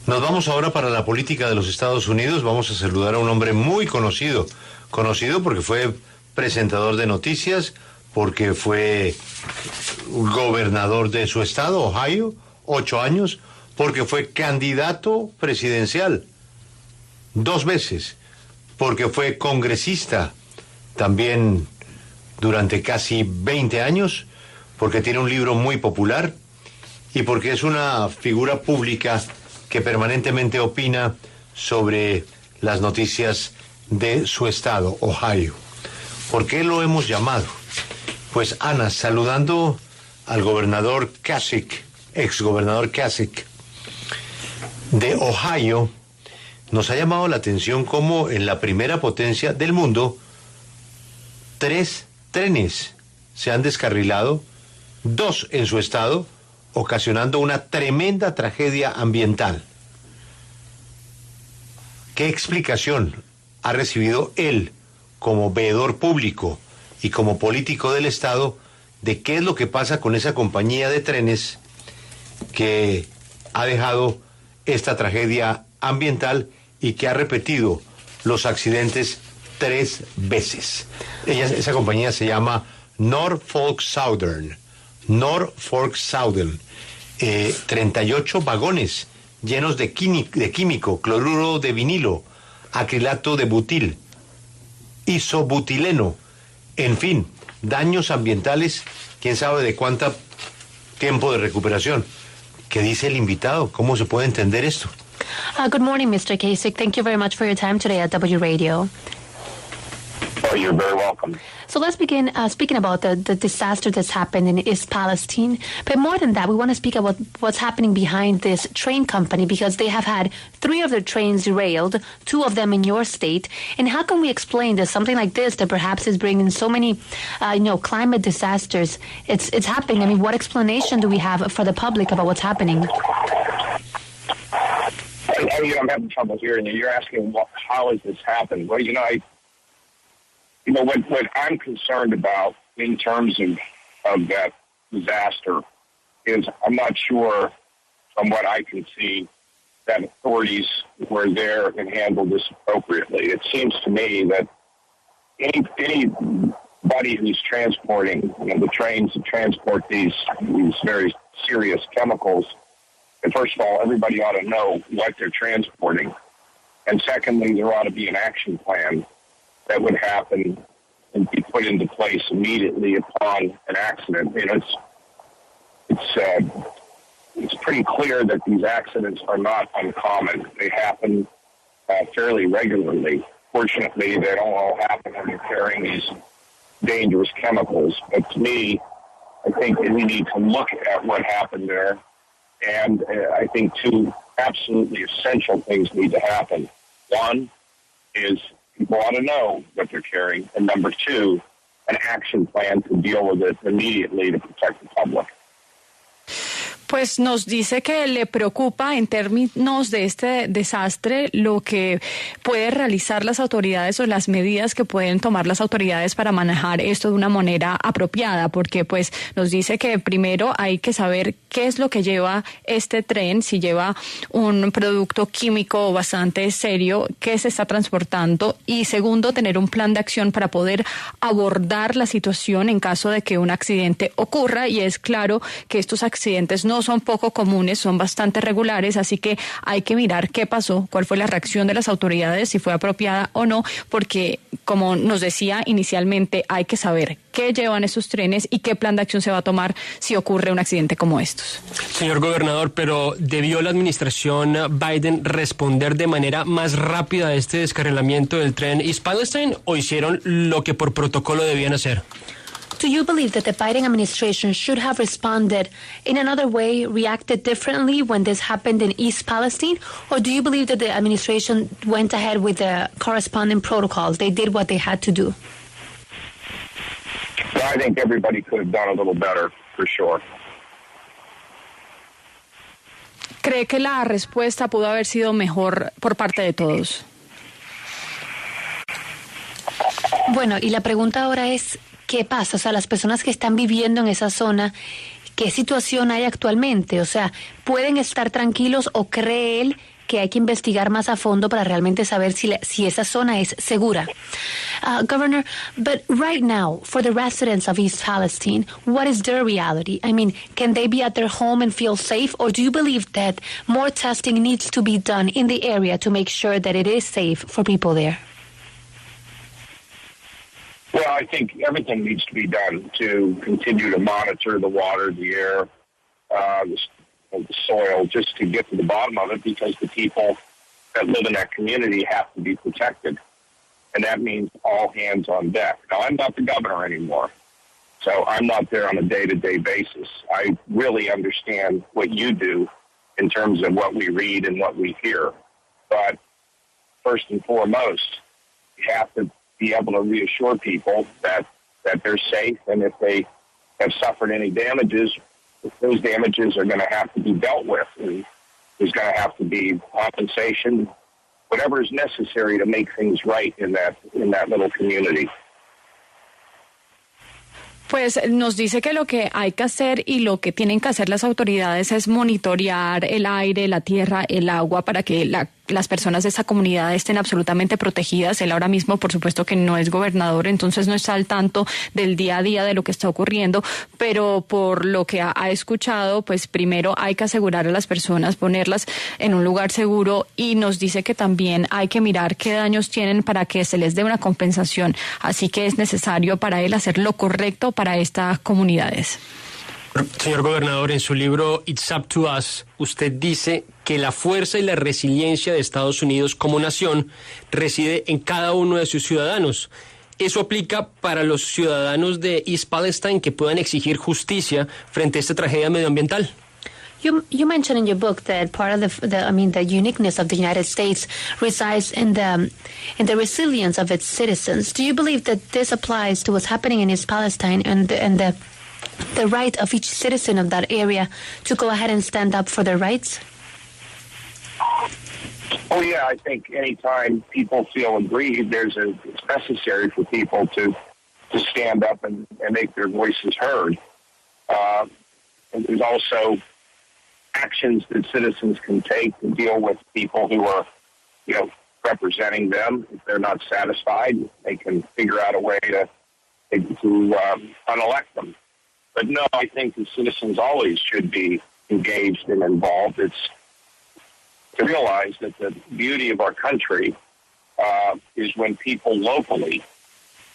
Nos vamos ahora para la política de los Estados Unidos. Vamos a saludar a un hombre muy conocido. Conocido porque fue presentador de noticias, porque fue gobernador de su estado, Ohio, 8 años, porque fue candidato presidencial 2 veces, porque fue congresista también durante casi 20 años, porque tiene un libro muy popular y porque es una figura pública que permanentemente opina sobre las noticias de su estado, Ohio. ¿Por qué lo hemos llamado? Pues Ana, saludando al gobernador Kasich, exgobernador Kasich de Ohio, nos ha llamado la atención cómo en la primera potencia del mundo 3 trenes se han descarrilado, 2 en su estado, ocasionando una tremenda tragedia ambiental. ¿Qué explicación ha recibido él como veedor público y como político del estado de qué es lo que pasa con esa compañía de trenes que ha dejado esta tragedia ambiental y que ha repetido los accidentes 3 veces? Esa compañía se llama Norfolk Southern. 38 vagones llenos de químico, cloruro de vinilo, acrilato de butil, isobutileno, en fin, daños ambientales, quién sabe de cuánto tiempo de recuperación. ¿Qué dice el invitado? ¿Cómo se puede entender esto? Good morning, Mr. Kasich. Thank you very much for your time today at W Radio. Oh, you're very welcome. So let's begin speaking about the disaster that's happened in East Palestine. But more than that, we want to speak about what's happening behind this train company, because they have had 3 of their trains derailed, 2 of them in your state. And how can we explain that something like this, that perhaps is bringing so many, climate disasters, it's happening? I mean, what explanation do we have for the public about what's happening? I'm having trouble hearing you. You're asking how has this happened? Well, what I'm concerned about in terms of that disaster is I'm not sure, from what I can see, that authorities were there and handled this appropriately. It seems to me that anybody who's transporting, the trains that transport these very serious chemicals, and first of all, everybody ought to know what they're transporting. And secondly, there ought to be an action plan that would happen and be put into place immediately upon an accident. It's pretty clear that these accidents are not uncommon. They happen fairly regularly. Fortunately, they don't all happen when you're carrying these dangerous chemicals. But to me, I think we need to look at what happened there. And I think 2 absolutely essential things need to happen. One is people ought to know what they're carrying. And number 2, an action plan to deal with it immediately to protect the public. Pues nos dice que le preocupa en términos de este desastre lo que puede realizar las autoridades o las medidas que pueden tomar las autoridades para manejar esto de una manera apropiada, porque pues nos dice que primero hay que saber qué es lo que lleva este tren, si lleva un producto químico bastante serio, qué se está transportando, y segundo, tener un plan de acción para poder abordar la situación en caso de que un accidente ocurra. Y es claro que estos accidentes no son poco comunes, son bastante regulares, así que hay que mirar qué pasó, cuál fue la reacción de las autoridades, si fue apropiada o no, porque como nos decía inicialmente, hay que saber qué llevan esos trenes y qué plan de acción se va a tomar si ocurre un accidente como estos. Señor gobernador, pero ¿debió la administración Biden responder de manera más rápida a este descarrilamiento del tren East Palestine, o hicieron lo que por protocolo debían hacer? Do you believe that the Biden administration should have responded in another way, reacted differently when this happened in East Palestine? Or do you believe that the administration went ahead with the corresponding protocols? They did what they had to do? Well, I think everybody could have done a little better, for sure. ¿Cree que la respuesta pudo haber sido mejor por parte de todos? Bueno, y la pregunta ahora es, ¿qué pasa? O sea, las personas que están viviendo en esa zona, ¿qué situación hay actualmente? O sea, ¿pueden estar tranquilos o cree él que hay que investigar más a fondo para realmente saber si esa zona es segura? Governor, but right now, for the residents of East Palestine, what is their reality? I mean, can they be at their home and feel safe, or do you believe that more testing needs to be done in the area to make sure that it is safe for people there? Well, I think everything needs to be done to continue to monitor the water, the air, the soil, just to get to the bottom of it, because the people that live in that community have to be protected. And that means all hands on deck. Now, I'm not the governor anymore, so I'm not there on a day-to-day basis. I really understand what you do in terms of what we read and what we hear. But first and foremost, you have to be able to reassure people that they're safe, and if they have suffered any damages, those damages are going to have to be dealt with, and there's going to have to be compensation, whatever is necessary to make things right in that little community. Pues nos dice que lo que hay que hacer y lo que tienen que hacer las autoridades es monitorear el aire, la tierra, el agua para que las personas de esta comunidad estén absolutamente protegidas. Él ahora mismo, por supuesto, que no es gobernador, entonces no está al tanto del día a día de lo que está ocurriendo, pero por lo que ha escuchado, pues primero hay que asegurar a las personas, ponerlas en un lugar seguro, y nos dice que también hay que mirar qué daños tienen para que se les dé una compensación. Así que es necesario para él hacer lo correcto para estas comunidades. Señor gobernador, en su libro It's Up to Us, usted dice que la fuerza y la resiliencia de Estados Unidos como nación reside en cada uno de sus ciudadanos. ¿Eso aplica para los ciudadanos de East Palestine que puedan exigir justicia frente a esta tragedia medioambiental? You mentioned in your book that part of the uniqueness of the United States resides in the resilience of its citizens. Do you believe that this applies to what's happening in East Palestine and the right of each citizen of that area to go ahead and stand up for their rights? Oh, yeah, I think anytime people feel aggrieved, it's necessary for people to stand up and make their voices heard. And there's also actions that citizens can take to deal with people who are, representing them. If they're not satisfied, they can figure out a way to unelect them. But no, I think the citizens always should be engaged and involved. It's to realize that the beauty of our country is when people locally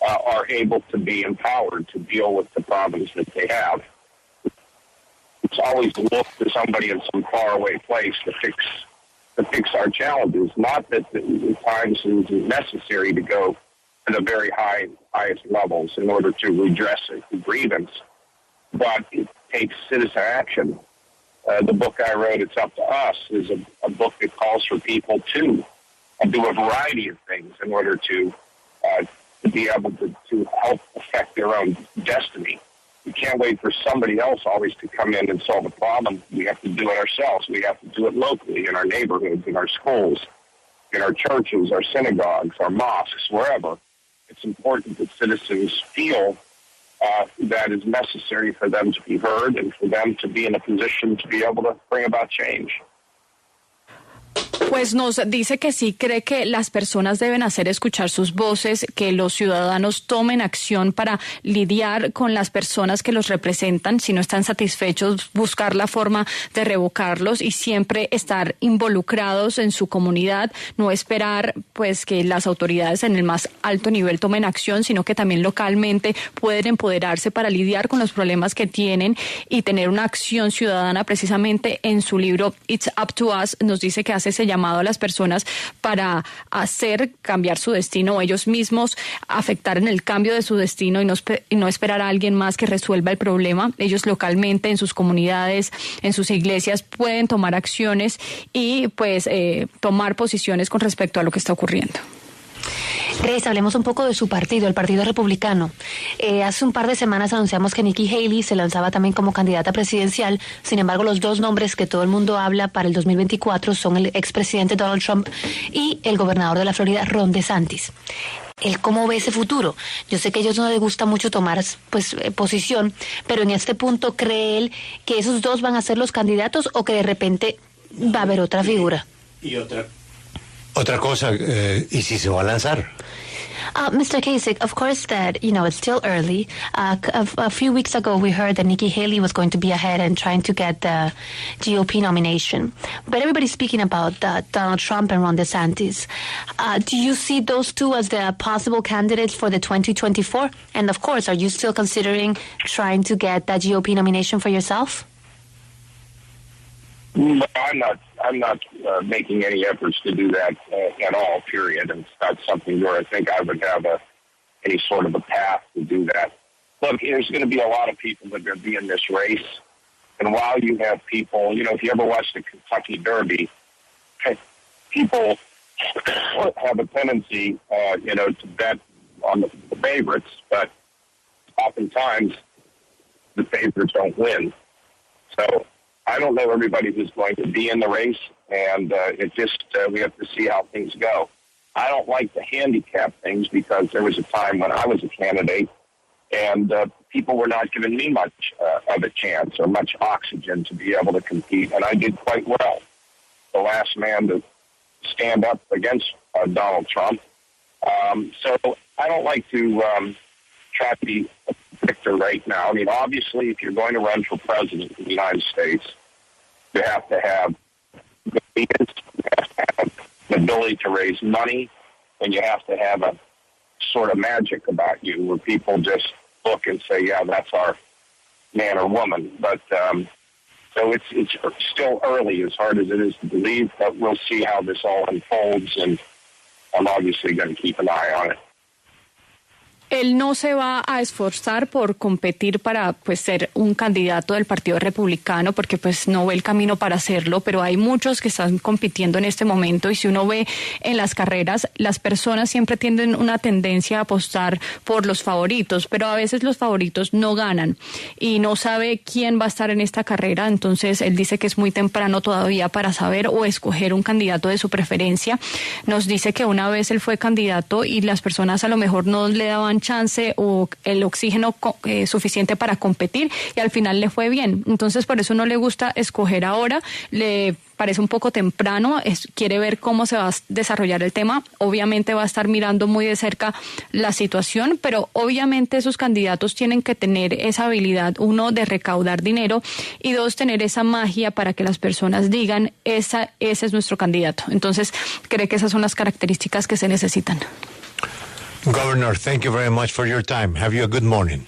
are able to be empowered to deal with the problems that they have. It's always look to somebody in some faraway place to fix our challenges. Not that at times it is necessary to go to the very highest levels in order to redress a grievance, but it takes citizen action. The book I wrote, It's Up to Us, is a book that calls for people to do a variety of things in order to be able to help affect their own destiny. We can't wait for somebody else always to come in and solve a problem. We have to do it ourselves. We have to do it locally in our neighborhoods, in our schools, in our churches, our synagogues, our mosques, wherever. It's important that citizens feel that is necessary for them to be heard and for them to be in a position to be able to bring about change. Pues nos dice que sí cree que las personas deben hacer escuchar sus voces, que los ciudadanos tomen acción para lidiar con las personas que los representan. Si no están satisfechos, buscar la forma de revocarlos y siempre estar involucrados en su comunidad, no esperar pues que las autoridades en el más alto nivel tomen acción, sino que también localmente pueden empoderarse para lidiar con los problemas que tienen y tener una acción ciudadana. Precisamente en su libro It's Up to Us nos dice que hace ese llamado a las personas para hacer cambiar su destino o ellos mismos afectar en el cambio de su destino y no esperar a alguien más que resuelva el problema. Ellos localmente, en sus comunidades, en sus iglesias, pueden tomar acciones y pues tomar posiciones con respecto a lo que está ocurriendo. Grace, hablemos un poco de su partido, el Partido Republicano. Hace un par de semanas anunciamos que Nikki Haley se lanzaba también como candidata presidencial. Sin embargo, los dos nombres que todo el mundo habla para el 2024 son el expresidente Donald Trump y el gobernador de la Florida, Ron DeSantis. él cómo ve ese futuro. Yo sé que a ellos no les gusta mucho tomar pues posición, pero en este punto ¿cree él que esos dos van a ser los candidatos o que de repente va a haber otra figura? Y otra cosa, ¿y si se va a lanzar? Mr. Kasich, of course that, it's still early. A few weeks ago, we heard that Nikki Haley was going to be ahead and trying to get the GOP nomination. But everybody's speaking about Donald Trump and Ron DeSantis. Do you see those two as the possible candidates for the 2024? And of course, are you still considering trying to get that GOP nomination for yourself? No, I'm not making any efforts to do that at all, period. And it's not something where I think I would have any sort of a path to do that. Look, there's going to be a lot of people that are going to be in this race. And while you have people, if you ever watched the Kentucky Derby, people have a tendency, to bet on the favorites, but oftentimes the favorites don't win. So I don't know everybody who's going to be in the race, and we have to see how things go. I don't like to handicap things because there was a time when I was a candidate and people were not giving me much of a chance or much oxygen to be able to compete, and I did quite well. The last man to stand up against Donald Trump. So I don't like to try to be a predictor right now. I mean, obviously, if you're going to run for president of the United States, you have to have the means, you have to have the ability to raise money, and you have to have a sort of magic about you where people just look and say, yeah, that's our man or woman. But so it's still early, as hard as it is to believe, but we'll see how this all unfolds, and I'm obviously going to keep an eye on it. Él no se va a esforzar por competir para ser un candidato del Partido Republicano porque no ve el camino para hacerlo, pero hay muchos que están compitiendo en este momento y si uno ve en las carreras, las personas siempre tienen una tendencia a apostar por los favoritos, pero a veces los favoritos no ganan y no sabe quién va a estar en esta carrera, entonces él dice que es muy temprano todavía para saber o escoger un candidato de su preferencia. Nos dice que una vez él fue candidato y las personas a lo mejor no le daban chance o el oxígeno suficiente para competir y al final le fue bien. Entonces por eso no le gusta escoger ahora, le parece un poco temprano, quiere ver cómo se va a desarrollar el tema. Obviamente va a estar mirando muy de cerca la situación, pero obviamente esos candidatos tienen que tener esa habilidad, uno, de recaudar dinero y dos, tener esa magia para que las personas digan, ese es nuestro candidato. Entonces cree que esas son las características que se necesitan. Governor, thank you very much for your time. Have you a good morning.